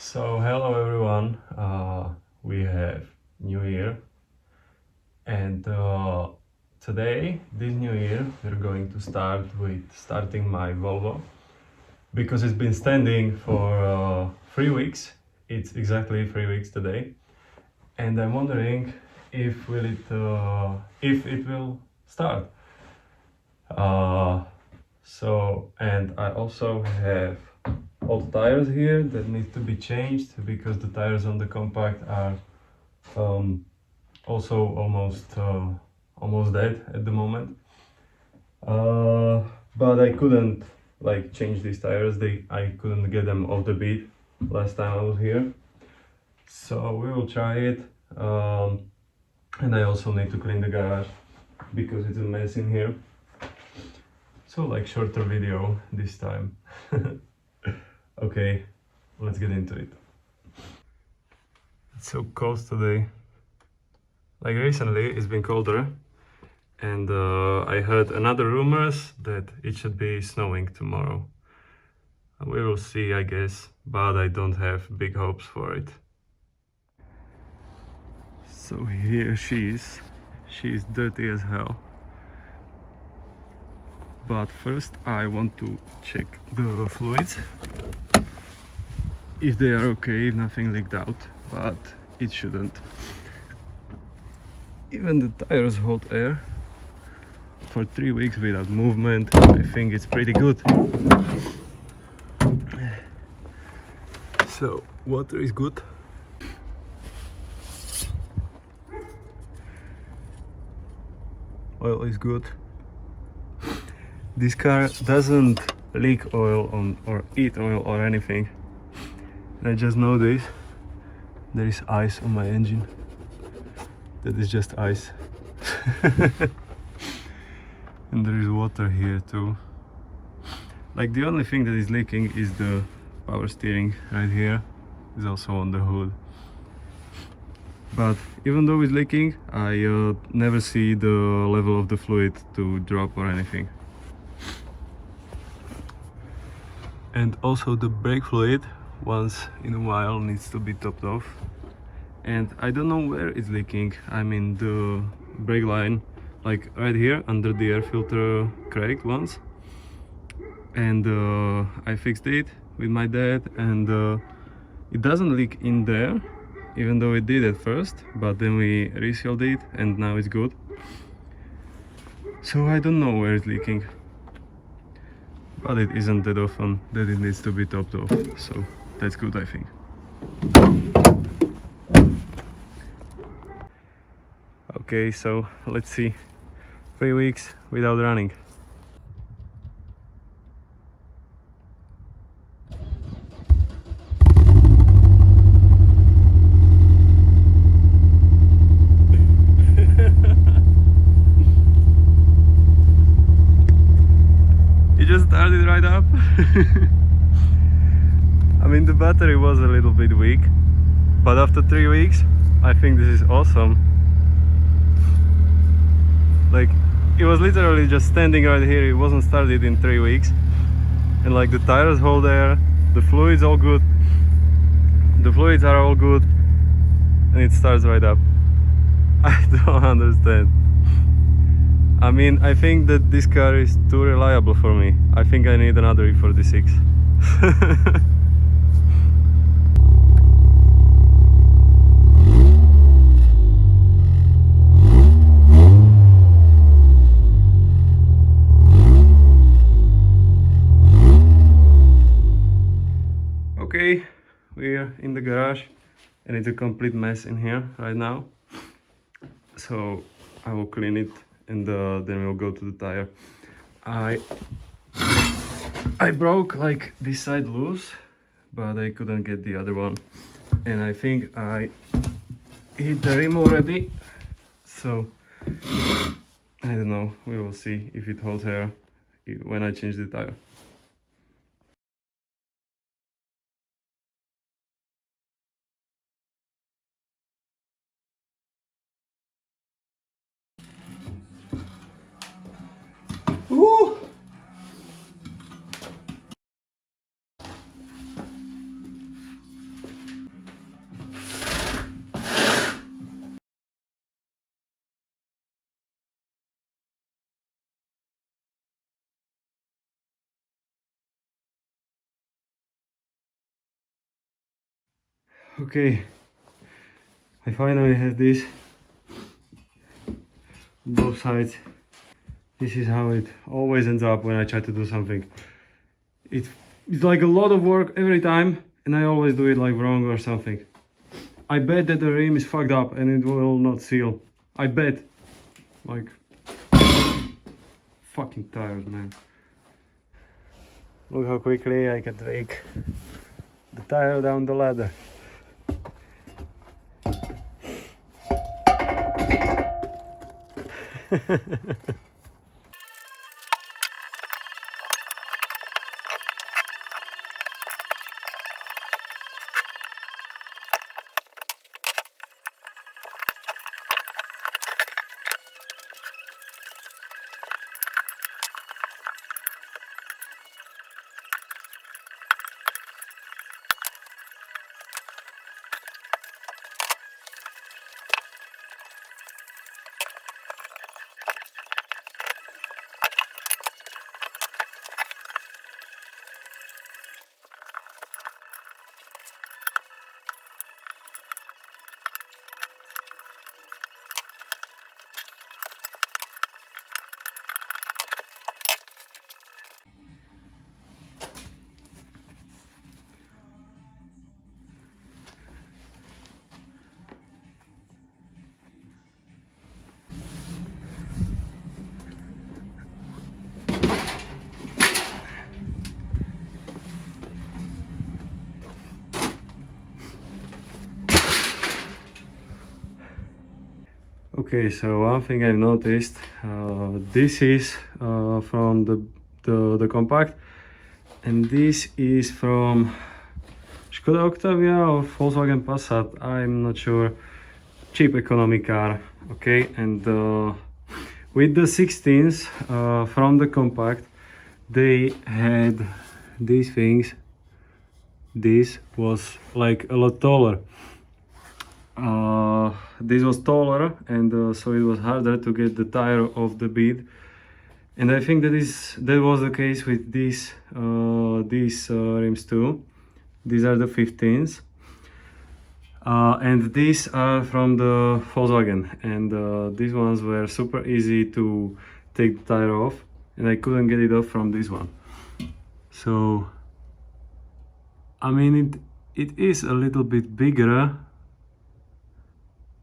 So hello everyone, we have New Year, and today, this New Year, we're going to start with starting my Volvo because it's been standing for 3 weeks. It's exactly 3 weeks today, and I'm wondering if it will start. And I also have old tires here that need to be changed because the tires on the compact are also almost dead at the moment. But I couldn't change these tires. I couldn't get them off the beat last time I was here. So we will try it. And I also need to clean the garage because it's a mess in here. So shorter video this time. Okay, let's get into it. It's so cold today. Recently it's been colder, and I heard another rumors that it should be snowing tomorrow. We will see, I guess, but I don't have big hopes for it. So here she is. She is dirty as hell. But first I want to check the fluids, if they are okay, if nothing leaked out, but it shouldn't. Even the tires hold air for 3 weeks without movement. I think it's pretty good. So water is good. Oil is good. This car doesn't leak oil or eat oil or anything. And I just know this. There is ice on my engine. That is just ice. And there is water here too. The only thing that is leaking is the power steering right here. It's also on the hood. But even though it's leaking, I never see the level of the fluid to drop or anything. And also the brake fluid once in a while needs to be topped off. And I don't know where it's leaking. I mean, the brake line, right here under the air filter, cracked once. And I fixed it with my dad, and it doesn't leak in there, even though it did at first, but then we resealed it and now it's good. So I don't know where it's leaking, but it isn't that often that it needs to be topped off, so that's good, I think. Okay, so let's see. 3 weeks without running. It just started right up. I mean, the battery was a little bit weak, but after 3 weeks, I think this is awesome. It was literally just standing right here. It wasn't started in 3 weeks, and the tires hold air, the fluids all good, the fluids are all good, and it starts right up. I don't understand. I mean, I think that this car is too reliable for me. I think I need another E46. Okay, we're in the garage and it's a complete mess in here right now. So I will clean it, and then we'll go to the tire. I broke this side loose, but I couldn't get the other one, and I think I hit the rim already. So I don't know, we will see if it holds air when I change the tire. Woo! Okay, I finally have this, both sides. This is how it always ends up when I try to do something. It's like a lot of work every time, and I always do it like wrong or something. I bet that the rim is fucked up and it will not seal. I bet. Like, fucking tired, man. Look how quickly I can take the tire down the ladder. Okay, so one thing I've noticed, this is from the compact, and this is from Skoda Octavia or Volkswagen Passat, I'm not sure, cheap economy car. Okay, and with the 16s from the compact, they had these things. This was like a lot taller. This was taller, and so it was harder to get the tire off the bead. And I think that was the case with these rims too. These are the 15s, and these are from the Volkswagen. And these ones were super easy to take the tire off, and I couldn't get it off from this one. So, I mean, it is a little bit bigger,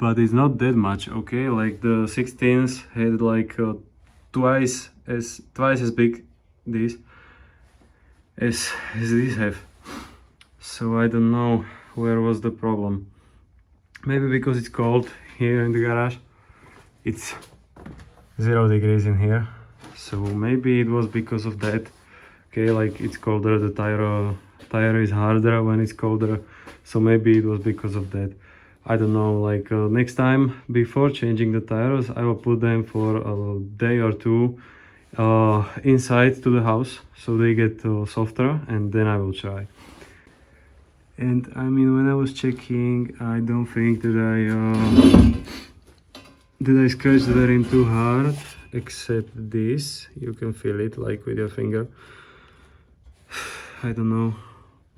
but it's not that much. Okay, like the 16s had like twice as big this as these have. So I don't know where was the problem. Maybe because it's cold here in the garage. It's 0 degrees in here, so maybe it was because of that. Okay, like it's colder, the tire is harder when it's colder, so maybe it was because of that. I don't know, like next time before changing the tires, I will put them for a day or two inside to the house, so they get softer, and then I will try. And I mean, when I was checking, I don't think that I scratched the rim too hard, except this. You can feel it like with your finger. I don't know.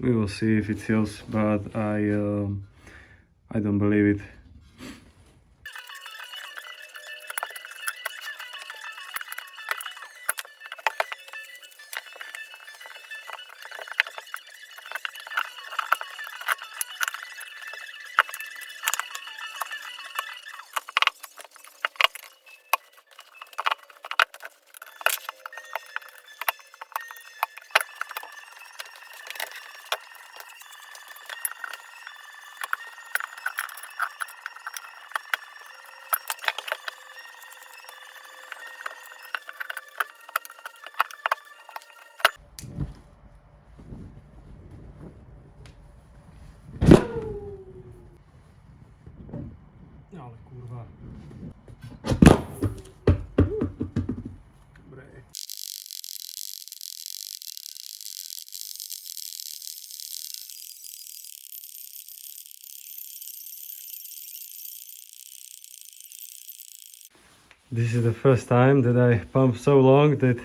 We will see if it feels, but I don't believe it. Ale kurwa. This is the first time that I pump so long that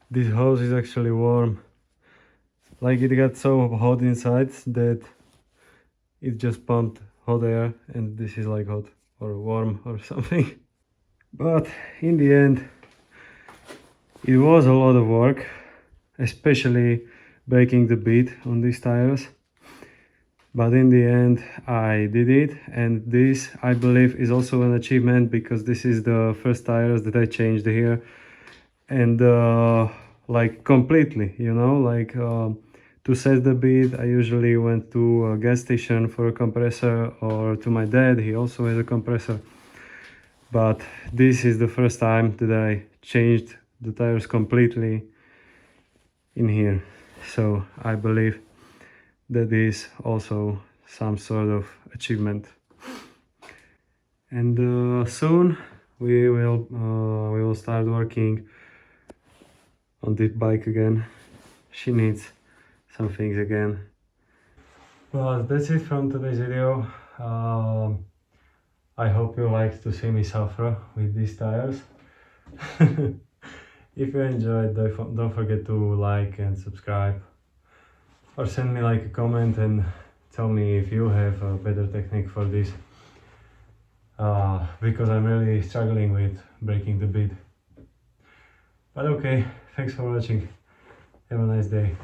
this hose is actually warm. Like it got so hot inside that it just pumped hot air, and this is like hot or warm or something. But in the end, it was a lot of work, especially breaking the bead on these tires. But in the end, I did it, and this, I believe, is also an achievement because this is the first tires that I changed here, and like completely, you know, like to set the bead, I usually went to a gas station for a compressor, or to my dad, he also has a compressor. But this is the first time that I changed the tires completely in here, so I believe that is also some sort of achievement. And soon we will start working on this bike again. She needs some things again. Well, that's it from today's video. I hope you liked to see me suffer with these tires. If you enjoyed, don't forget to like and subscribe, or send me like a comment and tell me if you have a better technique for this, because I'm really struggling with breaking the bead. But okay, thanks for watching. Have a nice day.